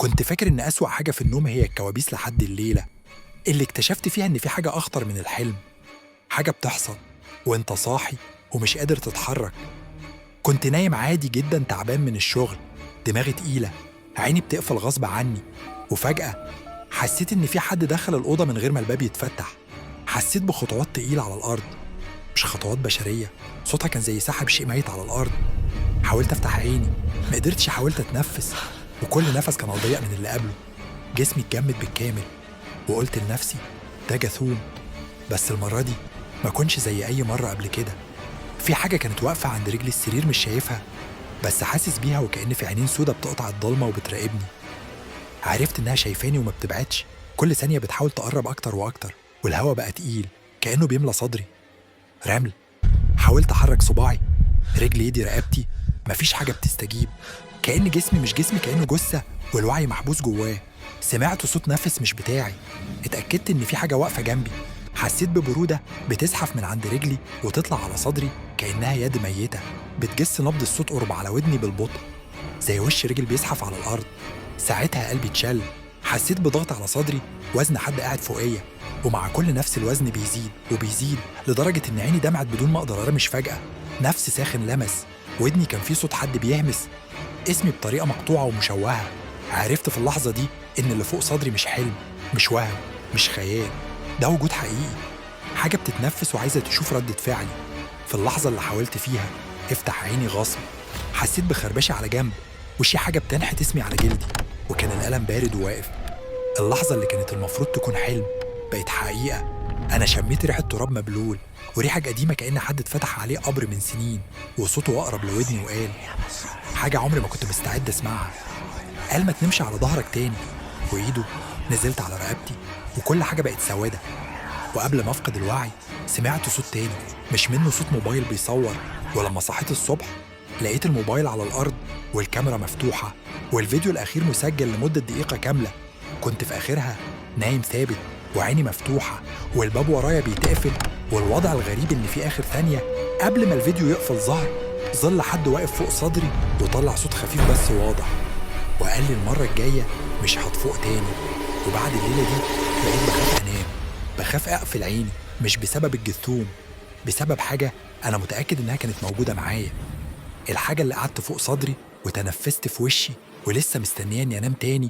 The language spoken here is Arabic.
كنت فاكر إن أسوأ حاجة في النوم هي الكوابيس لحد الليلة اللي اكتشفت فيها إن في حاجة أخطر من الحلم، حاجة بتحصل وإنت صاحي ومش قادر تتحرك. كنت نايم عادي جدا تعبان من الشغل، دماغي تقيلة، عيني بتقفل غصب عني، وفجأة حسيت إن في حد دخل الأوضة من غير ما الباب يتفتح. حسيت بخطوات تقيلة على الأرض، مش خطوات بشرية، صوتها كان زي سحب شيء ميت على الأرض. حاولت أفتح عيني، ما قدرتش، حاولت أتنفس وكل نفس كان أضيق من اللي قبله. جسمي اتجمد بالكامل وقلت لنفسي ده جاثوم. بس المرة دي ما كنش زي أي مرة قبل كده. في حاجة كانت واقفة عند رجلي السرير، مش شايفها بس حاسس بيها، وكأن في عينين سودا بتقطع الضلمة وبتراقبني. عرفت إنها شايفاني وما بتبعدش، كل ثانية بتحاول تقرب أكتر وأكتر، والهوا بقى تقيل كأنه بيملى صدري. رمل. حاولت أحرك صباعي، رجلي، ايدي، رقبتي، مفيش حاجة بتستجيب. كأن جسمي مش جسمي، كأنه جثة والوعي محبوس جواه. سمعت صوت نفس مش بتاعي، اتأكدت إن في حاجة واقفة جنبي. حسيت ببرودة بتزحف من عند رجلي وتطلع على صدري كأنها يد ميتة بتجس. نبض الصوت قرب على ودني بالبطء، زي وش رجل بيزحف على الأرض. ساعتها قلبي اتشل، حسيت بضغط على صدري، وزن حد قاعد فوقيا، ومع كل نفس الوزن بيزيد وبيزيد لدرجة إن عيني دمعت بدون ما أقدر أرمش. فجأة نفس ساخن لمس ودني، كان في صوت حد بيهمس اسمي بطريقة مقطوعة ومشوهة. عرفت في اللحظة دي إن اللي فوق صدري مش حلم، مش وهم، مش خيال، ده وجود حقيقي، حاجة بتتنفس وعايزة تشوف ردة فعلي. في اللحظة اللي حاولت فيها افتح عيني غصب، حسيت بخربشة على جنب، وشي حاجة بتنحت اسمي على جلدي، وكان الألم بارد وواقف. اللحظة اللي كانت المفروض تكون حلم بقت حقيقة. أنا شميت ريحة تراب مبلول وريحة قديمة كأن حد اتفتح عليه قبر من سنين، وصوته أقرب لودني وقال حاجة عمري ما كنت مستعد أسمعها. قال ما تنمشي على ظهرك تاني، وإيده نزلت على رقبتي وكل حاجة بقت سوادة. وقبل ما أفقد الوعي سمعت صوت تاني، مش منه صوت موبايل بيصور. ولما صحيت الصبح لقيت الموبايل على الأرض والكاميرا مفتوحة، والفيديو الأخير مسجل لمدة دقيقة كاملة. كنت في آخرها نايم ثابت وعيني مفتوحة والباب ورايا بيتقفل. والوضع الغريب إن في آخر ثانية قبل ما الفيديو يقفل ظل حد واقف فوق صدري وطلع صوت خفيف بس واضح، وقال لي المرة الجاية مش هتفوق تاني. وبعد الليلة دي بقيت بخاف أنام، بخاف أقفل عيني، مش بسبب الجثوم، بسبب حاجة أنا متأكد إنها كانت موجودة معايا. الحاجة اللي قعدت فوق صدري وتنفست في وشي ولسه مستنياني أنام تاني